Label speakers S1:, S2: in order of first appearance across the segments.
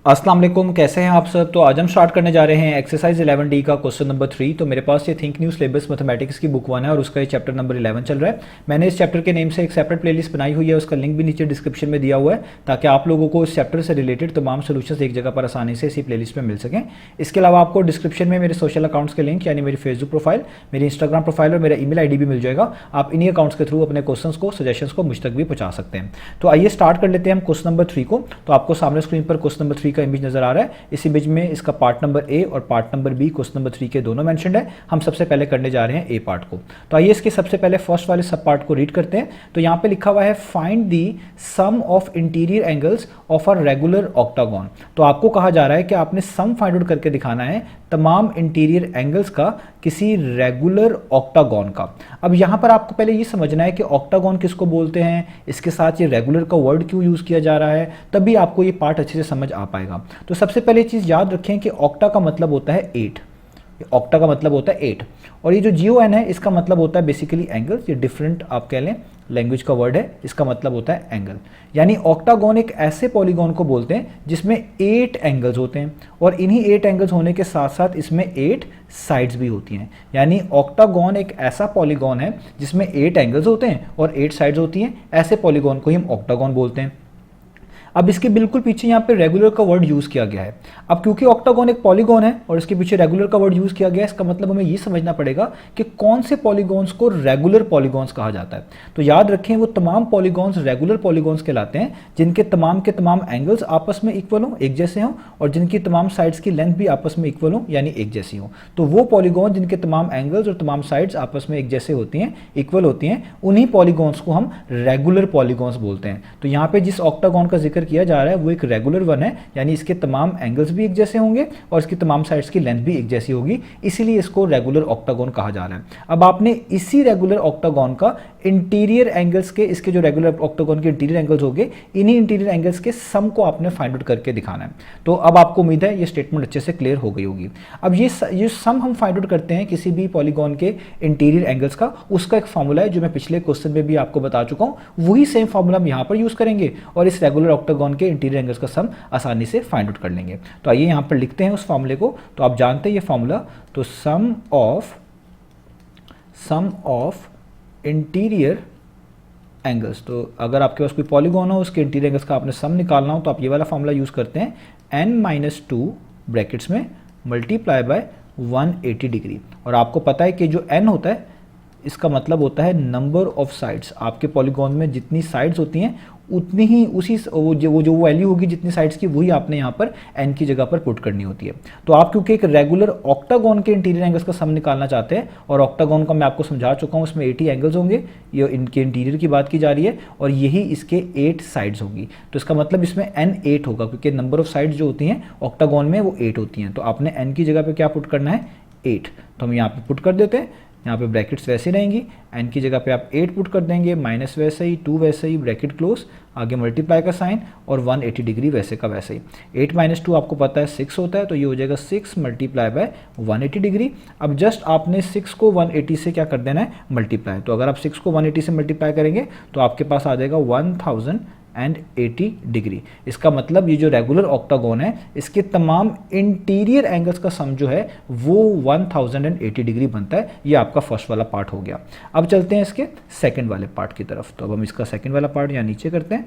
S1: अस्सलाम वालेकुम, कैसे हैं आप सब। तो आज हम स्टार्ट करने जा रहे हैं एक्सरसाइज 11D का क्वेश्चन नंबर 3। तो मेरे पास ये थिंक न्यू सिलेबस मैथमेटिक्स की बुक 1 है और उसका ये चैप्टर नंबर 11 चल रहा है। मैंने इस चैप्टर के नेम से एक सेपरेट प्लेलिस्ट बनाई हुई है, उसका लिंक भी नीचे डिस्क्रिप्शन में दिया हुआ है ताकि आप लोगों को इस चैप्टर से रिलेटेड तमाम सोल्यूशंस एक जगह पर आसानी से इसी प्लेलिस्ट में मिल सकें। इसके अलावा आपको डिस्क्रिप्शन में मेरे सोशल अकाउंट्स के लिंक यानी मेरी फेसबुक प्रोफाइल, मेरी इंस्टाग्राम प्रोफाइल और मेरा ईमेल आईडी भी मिल जाएगा। आप इन्हीं अकाउंट्स के थ्रू अपने क्वेश्चंस को, सजेशंस को मुझ तक भी पहुंचा सकते हैं। तो आइए स्टार्ट कर लेते हैं हम क्वेश्चन नंबर 3 को। तो आपको सामने स्क्रीन पर क्वेश्चन नंबर 3 का इमेज नजर आ रहा है। इस इमेज में इसका पार्ट नंबर ए और part number B question number 3 के दोनों मेंशन्ड है। हम सबसे पहले करने जा रहे हैं ए पार्ट को। तो आइए इसके सबसे पहले फर्स्ट वाले सब पार्ट को रीड करते हैं। तो यहाँ पे लिखा हुआ है find the sum of interior angles of a regular octagon. तो आपको कहा जा रहा है कि आपने सम फाइंड आउट करके दिखाना है तमाम इंटीरियर एंगल्स का किसी रेगुलर ऑक्टागन का। अब यहां पर आपको पहले ये समझना है कि ऑक्टागन किसको बोलते हैं, इसके साथ ये रेगुलर का वर्ड क्यों यूज किया जा रहा है, तभी आपको ये पार्ट अच्छे से समझ आ पाएगा। तो सबसे पहले चीज याद रखें कि ऑक्टा का मतलब होता है 8। ऑक्टा का मतलब होता है 8 और ये जो GON है इसका मतलब होता है बेसिकली एंगल। ये डिफरेंट आप कह लें लैंग्वेज का वर्ड है, इसका मतलब होता है एंगल। यानी ऑक्टागन एक ऐसे पॉलीगॉन को बोलते हैं जिसमें 8 एंगल्स होते हैं और इन्हीं 8 एंगल्स होने के साथ साथ इसमें 8 साइड्स भी होती हैं। यानी ऑक्टागन एक ऐसा पॉलीगॉन है जिसमें 8 एंगल्स होते हैं और 8 साइड्स होती हैं। ऐसे पॉलीगॉन को ही हम ऑक्टागन बोलते हैं। अब इसके बिल्कुल पीछे यहाँ पे रेगुलर का वर्ड यूज किया गया है। अब क्योंकि ऑक्टागन एक पॉलीगॉन है और इसके पीछे रेगुलर का वर्ड यूज किया गया है, इसका मतलब हमें ये समझना पड़ेगा कि कौन से पॉलीगॉन्स को रेगुलर पॉलीगॉन्स कहा जाता है। तो याद रखें वो तमाम पॉलीगॉन्स रेगुलर पॉलीगॉन्स कहलाते हैं जिनके तमाम के तमाम एंगल्स आपस में इक्वल हो, एक जैसे हों, और जिनकी तमाम साइड्स की लेंथ भी आपस में इक्वल हो यानी एक जैसी हो। तो वो पॉलीगॉन जिनके तमाम एंगल्स और तमाम साइड्स आपस में एक जैसे होती हैं, इक्वल होती हैं, उन्हीं पॉलीगॉन्स को हम रेगुलर पॉलीगॉन्स बोलते हैं। तो यहाँ पे जिस ऑक्टागन का जिक्र किया जा रहा है वो एक रेगुलर वन है, यानी इसके तमाम एंगल्स भी एक जैसे होंगे और इसकी तमाम साइड्स की लेंथ भी एक जैसी होगी, इसीलिए इसको रेगुलर ऑक्टागन कहा जा रहा है। अब आपने इसी रेगुलर ऑक्टागन का इंटीरियर एंगल्स के, इसके जो रेगुलर ऑक्टागन के इंटीरियर एंगल्स होंगे, इन्हीं इंटीरियर एंगल्स के सम को आपने फाइंड आउट करके दिखाना है। तो अब आपको उम्मीद है ये स्टेटमेंट अच्छे से क्लियर हो गई होगी। अब ये सम हम फाइंड आउट करते हैं किसी भी पॉलीगॉन के इंटीरियर एंगल्स का, उसका एक फॉर्मूला है जो मैं पिछले क्वेश्चन में भी आपको बता चुका हूं। वही सेम फॉर्मूला हम यहां पर यूज करेंगे और इस रेगुलर ऑक्टागन के इंटीरियर एंगल्स का सम आसानी से फाइंड आउट कर लेंगे। तो आइए यहां पर लिखते हैं उस फॉर्मूले को। तो आप जानते हैं ये फॉर्मूला, तो सम ऑफ इंटीरियर एंगल्स। तो अगर आपके पास कोई पॉलीगॉन हो उसके इंटीरियर एंगल्स का आपने सम निकालना हो तो आप ये वाला फॉर्मूला यूज करते हैं, n-2 ब्रैकेट्स में मल्टीप्लाई बाय 180 डिग्री। और आपको पता है कि जो n होता है इसका मतलब होता है नंबर ऑफ साइड्स। आपके पॉलीगॉन में जितनी साइड्स होती हैं उतनी ही उसी वो जो वैल्यू होगी जितनी साइड्स की, वही आपने यहाँ पर n की जगह पर पुट करनी होती है। तो आप क्योंकि एक रेगुलर ऑक्टागन के इंटीरियर एंगल्स का सम निकालना चाहते हैं और ऑक्टागन का मैं आपको समझा चुका हूँ, उसमें 80 एंगल्स होंगे, ये इनके इंटीरियर की बात की जा रही है और यही इसके 8 साइड्स होंगी। तो इसका मतलब इसमें n 8 होगा क्योंकि नंबर ऑफ साइड्स जो होती हैं ऑक्टागन में वो 8 होती हैं। तो आपने n की जगह पर क्या पुट करना है, 8। तो हम यहाँ पर पुट कर देते हैं, यहाँ पे ब्रैकेट्स वैसे रहेंगी, n की जगह पे आप 8 पुट कर देंगे, माइनस वैसे ही, 2 वैसे ही, ब्रैकेट क्लोज, आगे मल्टीप्लाई का साइन और 180 डिग्री वैसे का वैसे ही। 8 - 2 आपको पता है 6 होता है, तो ये हो जाएगा 6 मल्टीप्लाई बाय 180 डिग्री। अब जस्ट आपने 6 को 180 से क्या कर देना है, मल्टीप्लाई। तो अगर आप 6 को 180 से मल्टीप्लाई करेंगे तो आपके पास आ जाएगा 1080 डिग्री। इसका मतलब ये जो रेगुलर ऑक्टागन है इसके तमाम इंटीरियर एंगल्स का सम जो है वो 1080 डिग्री बनता है। ये आपका फर्स्ट वाला पार्ट हो गया। अब चलते हैं इसके सेकंड वाले पार्ट की तरफ। तो अब हम इसका सेकंड वाला पार्ट यहाँ नीचे करते हैं।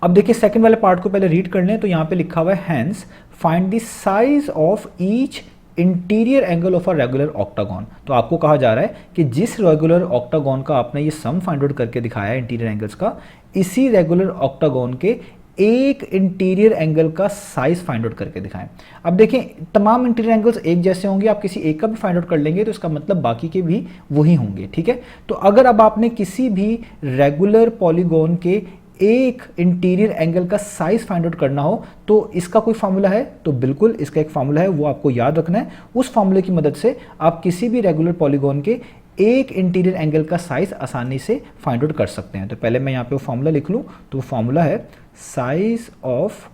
S1: अब देखिए सेकंड वाले पार्ट को पहले रीड कर लें। तो यहाँ पे लिखा हुआ है hence find the size of each interior angle of a regular octagon. तो आपको कहा जा रहा है कि जिस रेगुलर ऑक्टागन का आपने ये सम फाइंड आउट करके दिखाया है इंटीरियर एंगल्स का, इसी रेगुलर ऑक्टागन के एक इंटीरियर एंगल का साइज फाइंड आउट करके दिखाएं। अब देखें तमाम इंटीरियर एंगल्स एक जैसे होंगे, आप किसी एक का भी फाइंड आउट कर लेंगे तो इसका मतलब बाकी के भी वही होंगे, ठीक है। तो अगर अब आपने किसी भी रेगुलर पॉलीगॉन के एक इंटीरियर एंगल का साइज फाइंड आउट करना हो तो इसका कोई फार्मूला है, तो बिल्कुल इसका एक फार्मूला है, वो आपको याद रखना है। उस फार्मूले की मदद से आप किसी भी रेगुलर पॉलीगॉन के एक इंटीरियर एंगल का साइज आसानी से फाइंड आउट कर सकते हैं। तो पहले मैं यहाँ पे वो फार्मूला लिख लूँ, तो वो फार्मूला है size of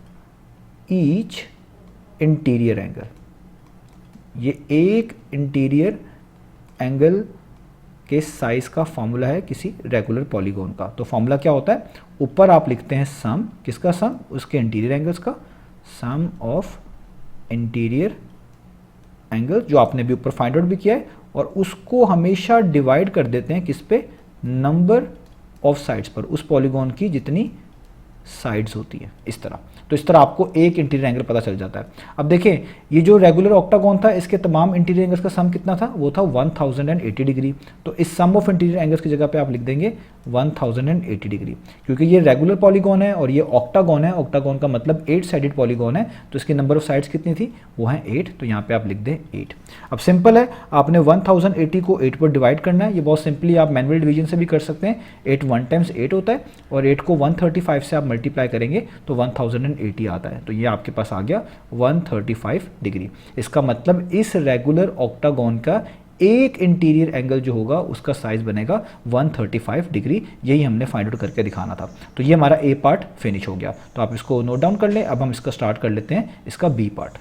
S1: each interior angle. ये एक इंटीरियर एंगल के साइज का फॉर्मूला है किसी रेगुलर पॉलीगॉन का। तो फॉर्मूला क्या होता है, ऊपर आप लिखते हैं सम, किसका सम, उसके इंटीरियर एंगल्स का, सम ऑफ इंटीरियर एंगल, जो आपने भी ऊपर फाइंड आउट भी किया है, और उसको हमेशा डिवाइड कर देते हैं किस पे, नंबर ऑफ साइड्स पर, उस पॉलीगॉन की जितनी साइड्स होती है, इस तरह। तो इस तरह आपको एक इंटीरियर एंगल पता चल जाता है। अब देखें, ये जो रेगुलर ऑक्टागोन था, इसके तमाम इंटीरियर एंगल्स का सम कितना था, वो था 1080 डिग्री। तो इस सम ऑफ इंटीरियर एंगल्स की जगह पे आप लिख देंगे 1080 डिग्री, क्योंकि ये रेगुलर पॉलीगॉन है और ये ऑक्टागोन है। ऑक्टागोन का मतलब 8 साइडेड पॉलीगॉन है, तो इसकी नंबर ऑफ साइड्स कितनी थी, वो है 8। तो यहाँ पे आप लिख दें 8। अब सिंपल है, आपने 1080 को 8 पर डिवाइड करना है। ये बहुत सिंपली आप मैनुअल डिवीजन से भी कर सकते हैं। 8 1 टाइम्स 8 होता है, और 8 को 135 से आप मल्टीप्लाई करेंगे तो 1080 आता है। तो ये आपके पास आ गया 135 डिग्री। इसका मतलब इस रेगुलर ऑक्टागोन का एक इंटीरियर एंगल जो होगा उसका साइज बनेगा 135 डिग्री। यही हमने फाइंड आउट करके दिखाना था। तो ये हमारा ए पार्ट फिनिश हो गया। तो आप इसको नोट डाउन कर लें। अब हम इसका स्टार्ट कर लेते हैं, इसका बी पार्ट।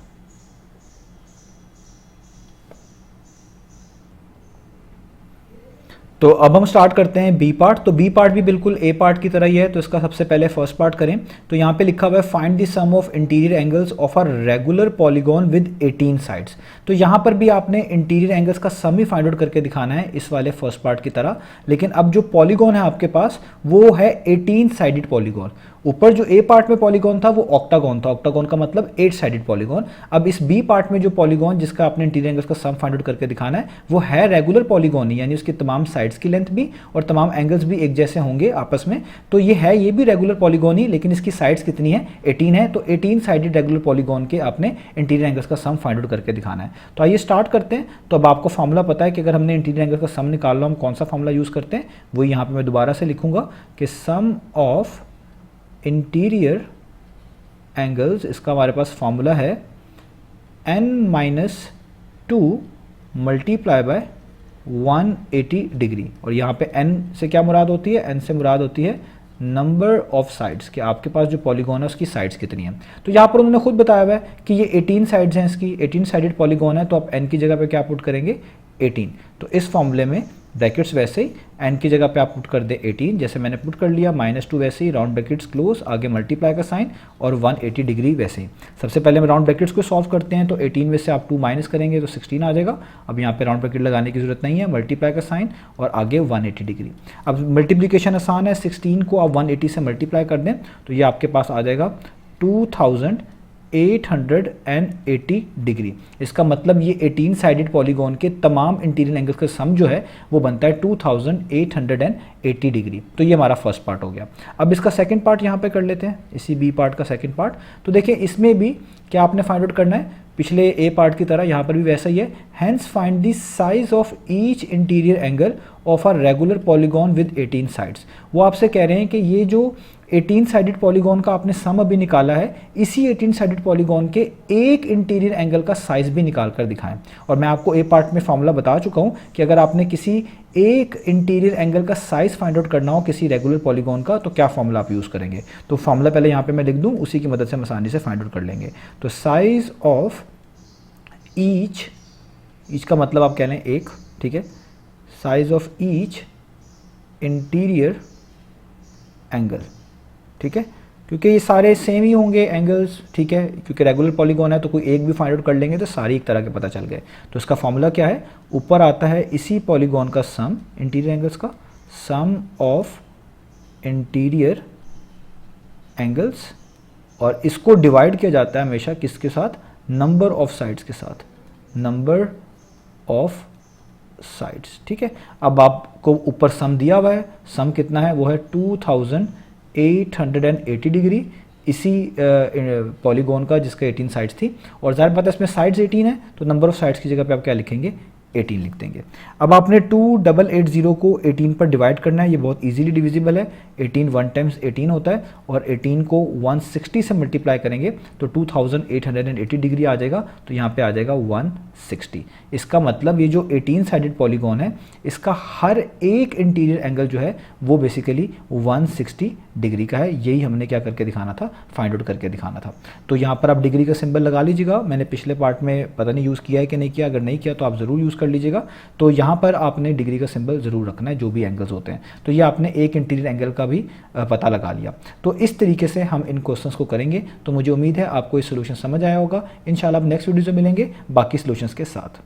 S1: तो अब हम स्टार्ट करते हैं बी पार्ट। तो बी पार्ट भी बिल्कुल ए पार्ट की तरह ही है। तो इसका सबसे पहले फर्स्ट पार्ट करें। तो यहाँ पे लिखा हुआ है find the sum of interior angles of a regular polygon with 18 sides. तो यहाँ पर भी आपने इंटीरियर एंगल्स का सम ही फाइंड आउट करके दिखाना है, इस वाले फर्स्ट पार्ट की तरह। लेकिन अब जो पॉलीगॉन है आपके पास वो है 18 साइडेड पॉलीगॉन। ऊपर जो ए पार्ट में पॉलीगॉन था वो ऑक्टागोन था। ऑक्टागोन का मतलब 8 साइडेड पॉलीगॉन। अब इस बी पार्ट में जो पॉलीगॉन जिसका आपने इंटीरियर एंगल्स का सम फाइंड आउट करके दिखाना है वो है रेगुलर पॉलीगॉन ही, यानी उसकी तमाम साइड्स की लेंथ भी और तमाम एंगल्स भी एक जैसे होंगे आपस में। तो ये है, ये भी रेगुलर पॉलीगॉन ही, लेकिन इसकी साइड्स कितनी है, 18 है। तो 18 साइडेड रेगुलर पॉलीगॉन के आपने इंटीरियर एंगल्स का सम फाइंड आउट करके दिखाना है। तो आइए स्टार्ट करते हैं। तो अब आपको फॉर्मूला पता है कि अगर हमने इंटीरियर एंगल का सम निकालना हम कौन सा फॉर्मूला यूज करते हैं, वो यहाँ पे मैं दोबारा से लिखूंगा कि सम ऑफ इंटीरियर एंगल्स, इसका हमारे पास फॉर्मूला है n-2 मल्टीप्लाई बाय 180 डिग्री। और यहाँ पे n से क्या मुराद होती है, n से मुराद होती है नंबर ऑफ साइड्स, कि आपके पास जो पॉलीगॉन है उसकी साइड्स कितनी है। तो यहाँ पर उन्होंने खुद बताया हुआ है कि ये 18 साइड्स हैं, इसकी 18 साइडेड पॉलीगॉन है। तो आप n की जगह पे क्या पुट करेंगे, 18। तो इस फॉर्मूले में ब्रैकेट्स वैसे ही n की जगह पे आप पुट कर दे 18, जैसे मैंने पुट कर लिया, -2 वैसे ही, राउंड ब्रैकेट्स क्लोज, आगे मल्टीप्लाई का साइन और 180 डिग्री वैसे ही। सबसे पहले हम राउंड ब्रैकेट्स को सॉल्व करते हैं। तो 18 में से आप 2 माइनस करेंगे तो 16 आ जाएगा। अब यहाँ पे राउंड ब्रैकेट लगाने की जरूरत नहीं है, मल्टीप्लाई का साइन और आगे 180 डिग्री। अब मल्टीप्लीकेशन आसान है, 16 को आप 180 से मल्टीप्लाई कर दें तो ये आपके पास आ जाएगा 2880 डिग्री। इसका मतलब ये 18 साइडेड पॉलीगॉन के तमाम इंटीरियर एंगल्स का सम जो है वो बनता है 2880 डिग्री। तो ये हमारा फर्स्ट पार्ट हो गया। अब इसका सेकंड पार्ट यहाँ पे कर लेते हैं, इसी बी पार्ट का सेकंड पार्ट। तो देखिए इसमें भी क्या आपने फाइंड आउट करना है, पिछले ए पार्ट की तरह यहाँ पर भी वैसा ही है। Hence find the size of each interior angle of a regular polygon with 18 sides. वो आपसे कह रहे हैं कि ये जो 18 साइडेड पॉलीगॉन का आपने सम अभी निकाला है, इसी 18 साइडेड पॉलीगॉन के एक इंटीरियर एंगल का साइज भी निकाल कर दिखाएं। और मैं आपको ए पार्ट में फॉर्मूला बता चुका हूँ कि अगर आपने किसी एक इंटीरियर एंगल का साइज फाइंड आउट करना हो किसी रेगुलर पॉलीगॉन का, तो क्या फॉर्मूला आप यूज़ करेंगे। तो फॉर्मूला पहले यहाँ पे मैं लिख दूँ, उसी की मदद से हम आसानी से फाइंड आउट कर लेंगे। तो साइज ऑफ ईच का मतलब आप कह लें एक, ठीक है, size of each interior angle, ठीक है, क्योंकि ये सारे सेम ही होंगे एंगल्स, ठीक है, क्योंकि रेगुलर पॉलीगॉन है तो कोई एक भी फाइंड आउट कर लेंगे तो सारी एक तरह के पता चल गए। तो इसका फॉर्मूला क्या है, ऊपर आता है इसी पॉलीगॉन का सम, इंटीरियर एंगल्स का सम ऑफ इंटीरियर एंगल्स, और इसको डिवाइड किया जाता है हमेशा किसके साथ, नंबर ऑफ साइड्स के साथ, नंबर ऑफ साइड्स, ठीक है। अब आपको ऊपर सम दिया हुआ है, सम कितना है, वो है 2880 डिग्री, इसी पॉलीगॉन का जिसका 18 साइड्स थी। और ज़ाहिर बात है इसमें साइड्स 18 है तो नंबर ऑफ साइड्स की जगह पे आप क्या लिखेंगे, 18 लिख देंगे। अब आपने 2880 को 18 पर डिवाइड करना है, ये बहुत इजीली डिविजिबल है। 18 1 टाइम्स 18 होता है, और 18 को 160 से मल्टीप्लाई करेंगे तो 2880 डिग्री आ जाएगा। तो यहाँ पे आ जाएगा 160। इसका मतलब ये जो 18 साइडेड पॉलीगॉन है इसका हर एक इंटीरियर एंगल जो है वो बेसिकली 160 डिग्री का है। यही हमने क्या करके दिखाना था, फाइंड आउट करके दिखाना था। तो यहाँ पर आप डिग्री का सिंबल लगा लीजिएगा। मैंने पिछले पार्ट में पता नहीं यूज़ किया है कि नहीं किया, अगर नहीं किया तो आप ज़रूर यूज़ कर लीजिएगा। तो यहाँ पर आपने डिग्री का सिंबल ज़रूर रखना है जो भी एंगल्स होते हैं। तो ये आपने एक इंटीरियर एंगल का भी पता लगा लिया। तो इस तरीके से हम इन क्वेश्चंस को करेंगे। तो मुझे उम्मीद है आपको ये सोल्यूशन समझ आया होगा। इंशाल्लाह अब नेक्स्ट वीडियो में मिलेंगे बाकी सोल्यूशंस के साथ।